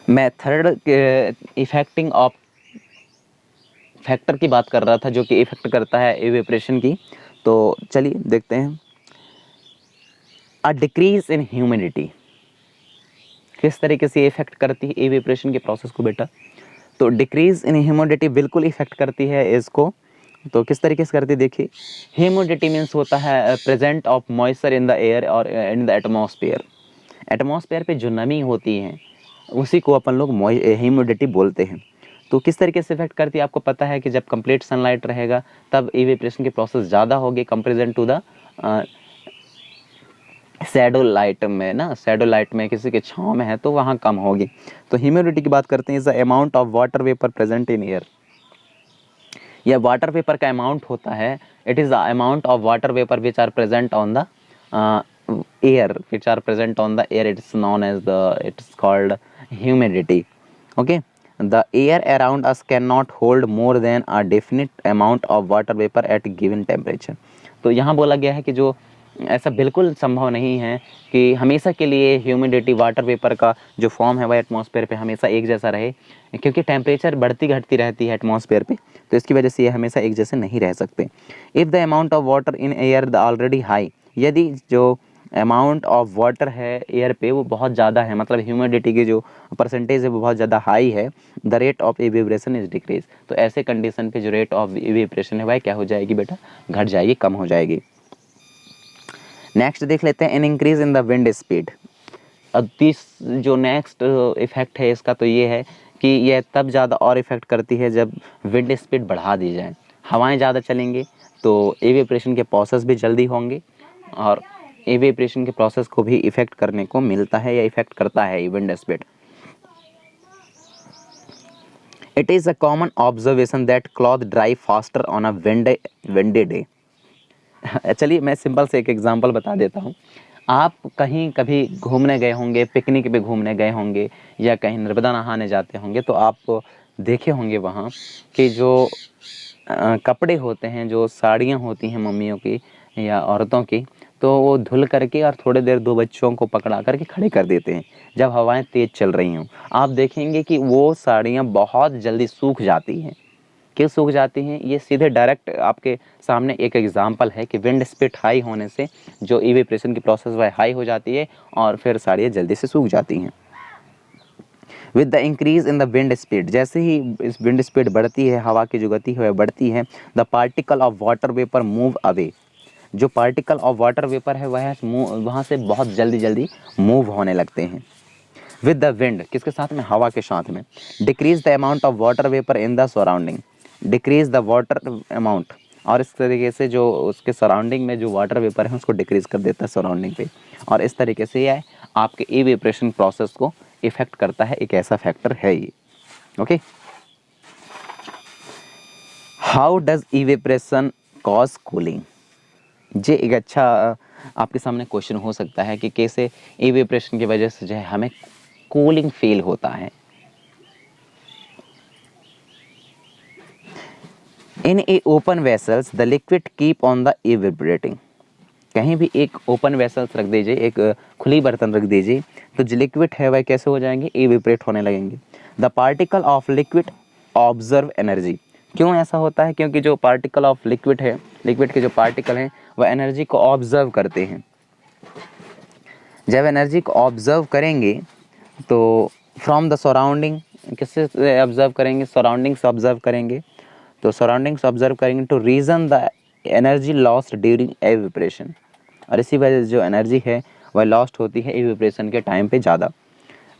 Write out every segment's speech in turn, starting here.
मैं third affecting of factor की बात कर रहा था जो कि इफेक्ट करता है इवेपोरेशन की। तो चलिए देखते हैं। अ डिक्रीज इन ह्यूमिडिटी किस तरीके से इफेक्ट करती है इवेपोरेशन के प्रोसेस को बेटा? तो डिक्रीज इन ह्यूमिडिटी बिल्कुल इफेक्ट करती है इसको। तो किस तरीके से करती है देखिए। ह्यूमिडिटी मीन्स होता है present of moisture in the air और इन द एटमॉस्फेयर। एटमॉस्फेयर पे जो नमी होती है उसी को अपन लोग ह्यूमिडिटी बोलते हैं। तो किस तरीके से इफेक्ट करती है आपको पता है कि जब कंप्लीट सनलाइट रहेगा तब इवेपोरेशन की प्रोसेस ज़्यादा होगी comparison to the shadow light में ना। शैडो लाइट में किसी के छाँव में है तो वहाँ कम होगी। तो ह्यूमिडिटी की बात करते हैं is the amount of water vapour present in air. यह वाटर वेपर का अमाउंट होता है। It is the amount of water vapour which are present on the air which are present on the air. It's known as it's called humidity. Okay, the air around us cannot hold more than a definite amount of water vapor at given temperature. तो यहाँ बोला गया है कि जो ऐसा बिल्कुल संभव नहीं है कि हमेशा के लिए ह्यूमिडिटी वाटर वेपर का जो फॉर्म है वह एटमॉस्फेयर पे हमेशा एक जैसा रहे, क्योंकि टेम्परेचर बढ़ती घटती रहती है एटमॉस्फेयर पे। तो इसकी वजह से ये हमेशा एक जैसे नहीं रह सकते। If the amount of water in air the already high, यदि जो अमाउंट ऑफ वाटर है एयर पे वो बहुत ज़्यादा है, मतलब ह्यूमिडिटी की जो परसेंटेज है वो बहुत ज़्यादा हाई है, the rate of evaporation is decrease. तो ऐसे कंडीशन पे जो रेट ऑफ इवेपोरेशन है वह क्या हो जाएगी बेटा? घट जाएगी, कम हो जाएगी। नेक्स्ट देख लेते हैं an increase in the wind speed. अब जो नेक्स्ट इफेक्ट है इसका तो ये है कि यह तब ज़्यादा और इफेक्ट करती है जब विंड स्पीड बढ़ा दी जाए। हवाएं ज़्यादा चलेंगे तो इवेपोरेशन के प्रोसेस भी जल्दी होंगे और इवेपोरेशन के प्रोसेस को भी इफेक्ट करने को मिलता है या इफेक्ट करता है wind speed. It is a common observation that cloth dry faster on a windy day. चलिए मैं सिंपल से एक एग्जांपल बता देता हूँ। आप कहीं कभी घूमने गए होंगे, पिकनिक पे घूमने गए होंगे या कहीं नर्मदा नहाने जाते होंगे, तो आप देखे होंगे वहाँ कि जो कपड़े होते हैं, जो साड़ियाँ होती हैं मम्मियों की या औरतों की, तो वो धुल करके और थोड़ी देर दो बच्चों को पकड़ा करके खड़े कर देते हैं जब हवाएं तेज़ चल रही हों। आप देखेंगे कि वो साड़ियाँ बहुत जल्दी सूख जाती हैं। क्यों सूख जाती हैं? ये सीधे डायरेक्ट आपके सामने एक एग्जांपल है कि विंड स्पीड हाई होने से जो इवेपोरेशन की प्रोसेस वह हाई हो जाती है और फिर साड़ियाँ जल्दी से सूख जाती हैं। With the increase in the wind speed, जैसे ही इस विंड स्पीड बढ़ती है, हवा की जो गति है वह बढ़ती है, the particle of water vapour move away. जो पार्टिकल ऑफ वाटर वेपर है वह वहाँ से बहुत जल्दी जल्दी मूव होने लगते हैं। विद द विंड, किसके साथ में? हवा के साथ में। Decrease the amount of water vapour in the surrounding, decrease the water amount, और इस तरीके से जो उसके सराउंडिंग में जो वाटर वेपर है उसको डिक्रीज कर देता है सराउंडिंग पे, और इस तरीके से यह आपके इवेपोरेशन प्रोसेस को इफेक्ट करता है। एक ऐसा फैक्टर है ये। Okay, how does evaporation cause cooling? ये एक अच्छा आपके सामने क्वेश्चन हो सकता है कि कैसे इवेपोरेशन की वजह से जो है हमें कूलिंग फील होता है। In a open vessels the liquid keep on the evaporating. कहीं भी एक ओपन वेसल्स रख दीजिए, एक खुली बर्तन रख दीजिए, तो जो लिक्विड है वह कैसे हो जाएंगे? इवेपोरेट होने लगेंगे। The particle of liquid observe energy. क्यों ऐसा होता है? क्योंकि जो पार्टिकल ऑफ लिक्विड है, लिक्विड के जो पार्टिकल हैं वह एनर्जी को ऑब्जर्व करते हैं। जब एनर्जी को ऑब्जर्व करेंगे तो फ्रॉम द सराउंडिंग, किससे ऑब्जर्व करेंगे? सराउंडिंग से ऑब्जर्व करेंगे। तो सराउंडिंग से ऑब्जर्व करेंगे to reason the energy lost during evaporation, और इसी वजह से जो एनर्जी है वह लॉस्ट होती है एवेपोरेशन के टाइम पे ज़्यादा।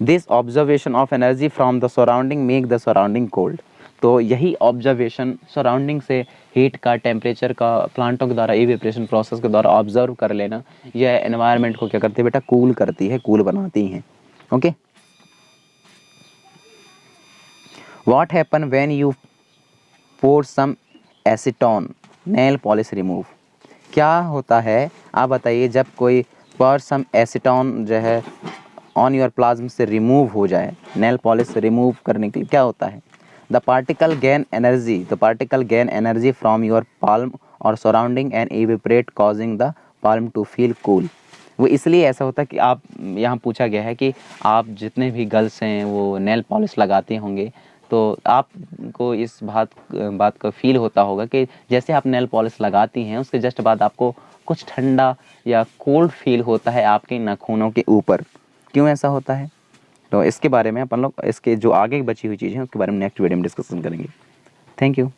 This observation of energy from the surrounding make the surrounding cold. तो यही ऑब्जर्वेशन सराउंडिंग से हीट का, टेम्परेचर का प्लांटों के द्वारा इवेपोरेशन प्रोसेस के द्वारा ऑब्जर्व कर लेना, यह एनवायरनमेंट को क्या करती है बेटा? कूल करती है, कूल बनाती हैं। Okay, what happen when you pour some acetone nail polish remove? क्या होता है आप बताइए जब कोई पोर सम एसीटोन जो है ऑन योर प्लाज्म से रिमूव हो जाए, नेल पॉलिश से रिमूव करने के लिए क्या होता है? The particle gain energy, the particle gain energy from your palm और surrounding and evaporate causing the palm to feel cool. वो इसलिए ऐसा होता है कि आप, यहाँ पूछा गया है कि आप जितने भी गर्ल्स हैं वो नेल पॉलिश लगाते होंगे, तो आपको इस बात का फील होता होगा कि जैसे आप नेल पॉलिश लगाती हैं उसके जस्ट बाद आपको कुछ ठंडा या कोल्ड फील होता है आपके नाखूनों के ऊपर। क्यों ऐसा होता है? तो इसके बारे में अपन लोग, इसके जो आगे बची हुई चीज़ें हैं उसके बारे में नेक्स्ट वीडियो में डिस्कशन करेंगे। Thank you.